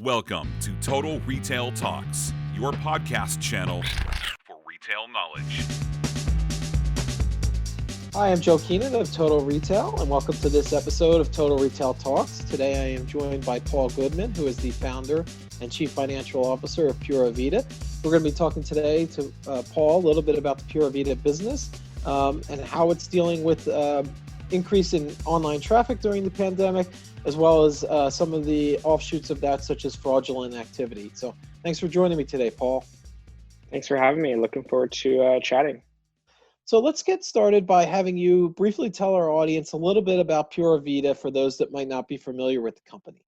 Welcome to Total Retail Talks, your podcast channel for retail knowledge. Hi, I'm Joe Keenan of Total Retail, and welcome to this episode of Total Retail Talks. Today I am joined by Paul Goodman, who is the founder and chief financial officer of Pura Vida. We're going to be talking today to Paul a little bit about the Pura Vida business and how it's dealing with increase in online traffic during the pandemic, as well as some of the offshoots of that, such as fraudulent activity. So thanks for joining me today, Paul. Thanks for having me. Looking forward to chatting. So let's get started by having you briefly tell our audience a little bit about Pura Vida for those that might not be familiar with the company.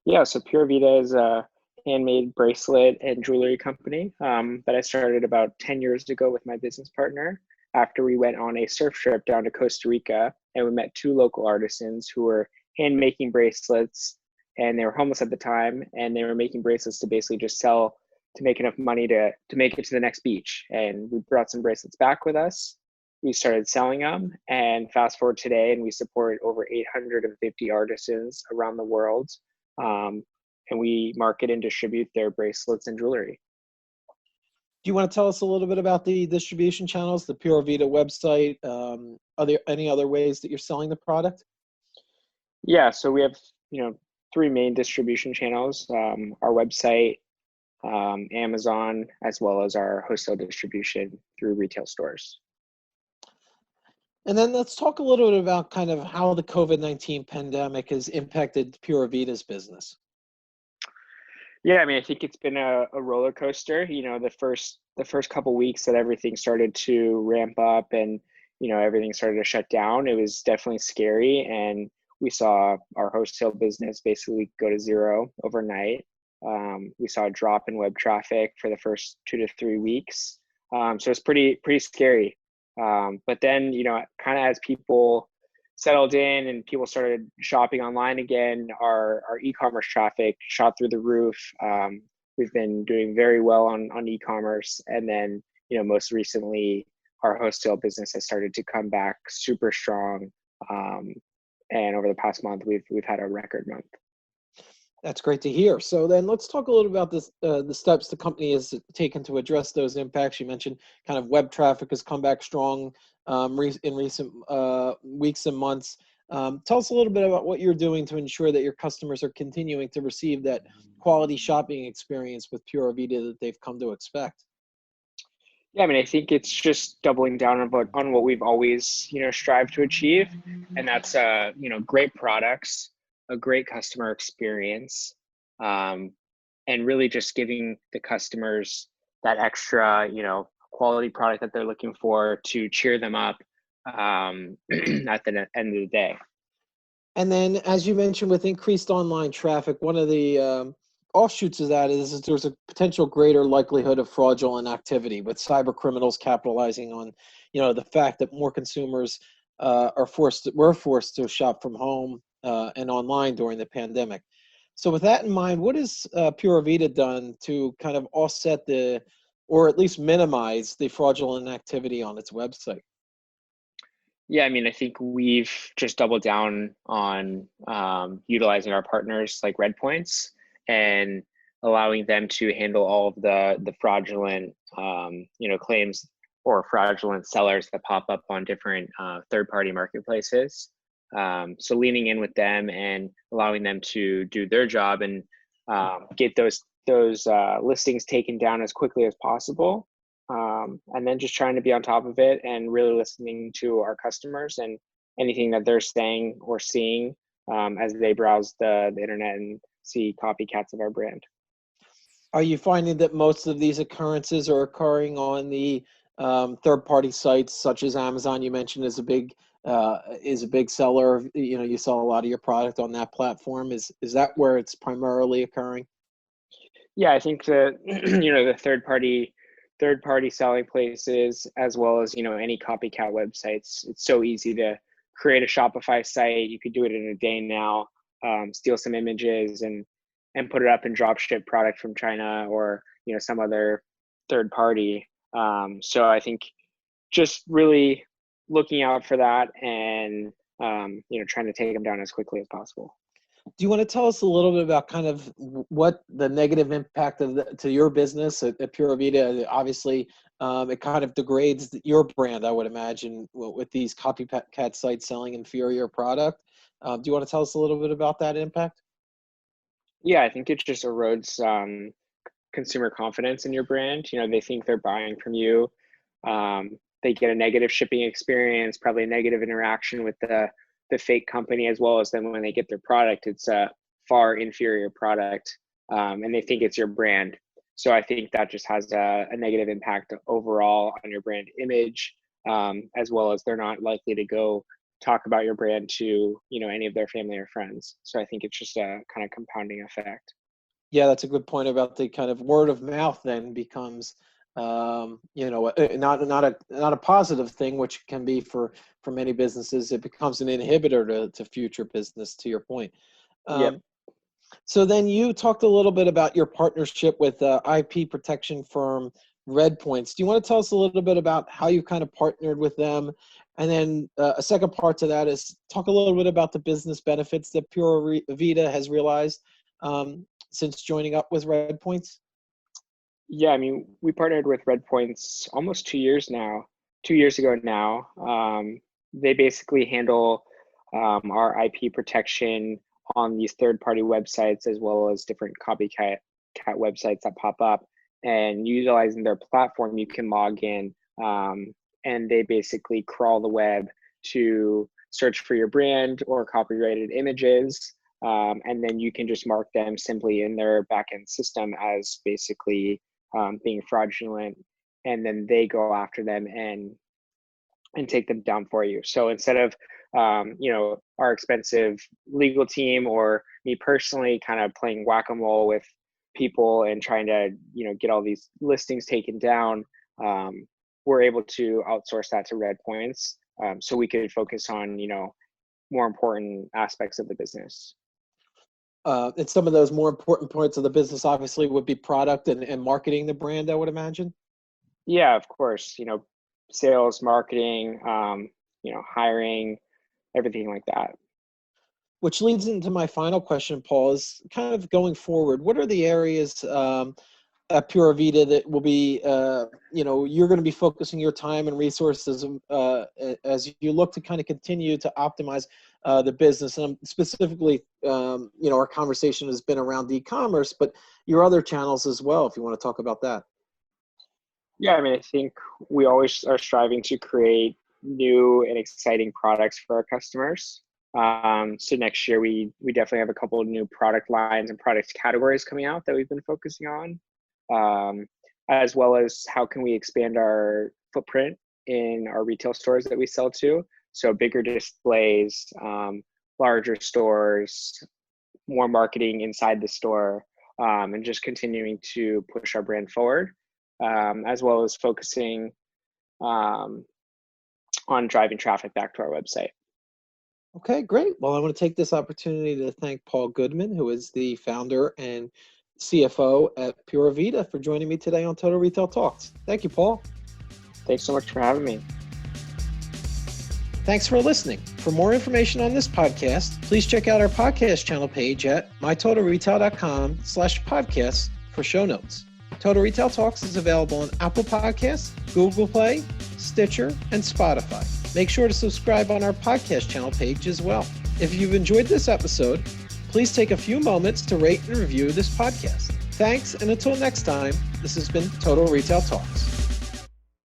Yeah, so Pura Vida is a handmade bracelet and jewelry company that I started about 10 years ago with my business partner after we went on a surf trip down to Costa Rica, and we met two local artisans who were hand making bracelets, and they were homeless at the time, and they were making bracelets to basically just sell to make enough money to make it to the next beach. And we brought some bracelets back with us. We started selling them, and fast forward today, and we support over 850 artisans around the world, and we market and distribute their bracelets and jewelry. Do you want to tell us a little bit about the distribution channels, the Pura Vida website? Are there any other ways that you're selling the product? Yeah, so we have three main distribution channels: our website, Amazon, as well as our wholesale distribution through retail stores. And then let's talk a little bit about kind of how the COVID-19 pandemic has impacted Pura Vida's business. Yeah, I mean, I think it's been a roller coaster. The first couple weeks that everything started to ramp up and everything started to shut down, it was definitely scary, and we saw our wholesale business basically go to zero overnight. We saw a drop in web traffic for the first 2 to 3 weeks, so it's pretty scary. But then kind of as people settled in and people started shopping online again, our e-commerce traffic shot through the roof. We've been doing very well on e-commerce, and then most recently our wholesale business has started to come back super strong. And over the past month, we've had a record month. That's great to hear. So then let's talk a little about this, the steps the company has taken to address those impacts. You mentioned kind of web traffic has come back strong in recent weeks and months. Tell us a little bit about what you're doing to ensure that your customers are continuing to receive that quality shopping experience with Pura Vida that they've come to expect. Yeah, I mean, I think it's just doubling down on what we've always strived to achieve, and that's great products, a great customer experience, and really just giving the customers that extra quality product that they're looking for to cheer them up at the end of the day. And then, as you mentioned, with increased online traffic, one of the offshoots of that is there's a potential greater likelihood of fraudulent activity with cyber criminals capitalizing on the fact that more consumers were forced to shop from home and online during the pandemic. So with that in mind, what has Pura Vida done to kind of offset or at least minimize the fraudulent activity on its website? Yeah, I mean, I think we've just doubled down on utilizing our partners like Red Points and allowing them to handle all of the fraudulent claims or fraudulent sellers that pop up on different third-party marketplaces. So leaning in with them and allowing them to do their job and get those listings taken down as quickly as possible. And then just trying to be on top of it and really listening to our customers and anything that they're saying or seeing as they browse the internet and see copycats of our brand. Are you finding that most of these occurrences are occurring on the third-party sites such as Amazon? You mentioned is a big seller. You sell a lot of your product on that platform. Is that where it's primarily occurring? Yeah, I think the the third party selling places, as well as any copycat websites. It's so easy to create a Shopify site. You could do it in a day now. Steal some images and put it up and drop ship product from China or some other third party. So I think just really looking out for that and trying to take them down as quickly as possible. Do you want to tell us a little bit about kind of what the negative impact to your business at Pura Vida? Obviously, it kind of degrades your brand, I would imagine, with these copycat sites selling inferior product. Do you want to tell us a little bit about that impact? Yeah, I think it just erodes consumer confidence in your brand. They think they're buying from you. They get a negative shipping experience, probably a negative interaction with the fake company, as well as then when they get their product, it's a far inferior product, and they think it's your brand. So I think that just has a negative impact overall on your brand image, as well as they're not likely to go talk about your brand to any of their family or friends. So I think it's just a kind of compounding effect. Yeah, that's a good point about the kind of word of mouth then becomes, not a positive thing, which can be for many businesses. It becomes an inhibitor to future business, to your point. Yep. So then you talked a little bit about your partnership with IP protection firm Red Points. Do you want to tell us a little bit about how you kind of partnered with them? And then a second part to that is talk a little bit about the business benefits that Pura Vida has realized since joining up with Red Points. Yeah, I mean, we partnered with Red Points almost 2 years ago now. They basically handle our IP protection on these third-party websites, as well as different copycat websites that pop up. And utilizing their platform, you can log in, and they basically crawl the web to search for your brand or copyrighted images. And then you can just mark them simply in their backend system as basically being fraudulent, and then they go after them and take them down for you. So instead of our expensive legal team or me personally kind of playing whack-a-mole with people and trying to get all these listings taken down, we're able to outsource that to Red Points, so we could focus on more important aspects of the business. And some of those more important parts of the business obviously would be product and marketing the brand, I would imagine. Yeah, of course. Sales, marketing, hiring, everything like that. Which leads into my final question, Paul, is kind of going forward. What are the areas at Pura Vida that will be, you're going to be focusing your time and resources as you look to kind of continue to optimize the business? And specifically, our conversation has been around e-commerce, but your other channels as well, if you want to talk about that. Yeah, I mean, I think we always are striving to create new and exciting products for our customers. So next year, we definitely have a couple of new product lines and product categories coming out that we've been focusing on, as well as how can we expand our footprint in our retail stores that we sell to. So bigger displays, larger stores, more marketing inside the store, and just continuing to push our brand forward, as well as focusing on driving traffic back to our website. Okay, great. Well, I want to take this opportunity to thank Paul Goodman, who is the founder and CFO at Pura Vida, for joining me today on Total Retail Talks. Thank you, Paul. Thanks so much for having me. Thanks for listening. For more information on this podcast, please check out our podcast channel page at mytotalretail.com/podcasts for show notes. Total Retail Talks is available on Apple Podcasts, Google Play, Stitcher, and Spotify. Make sure to subscribe on our podcast channel page as well. If you've enjoyed this episode, please take a few moments to rate and review this podcast. Thanks, and until next time, this has been Total Retail Talks.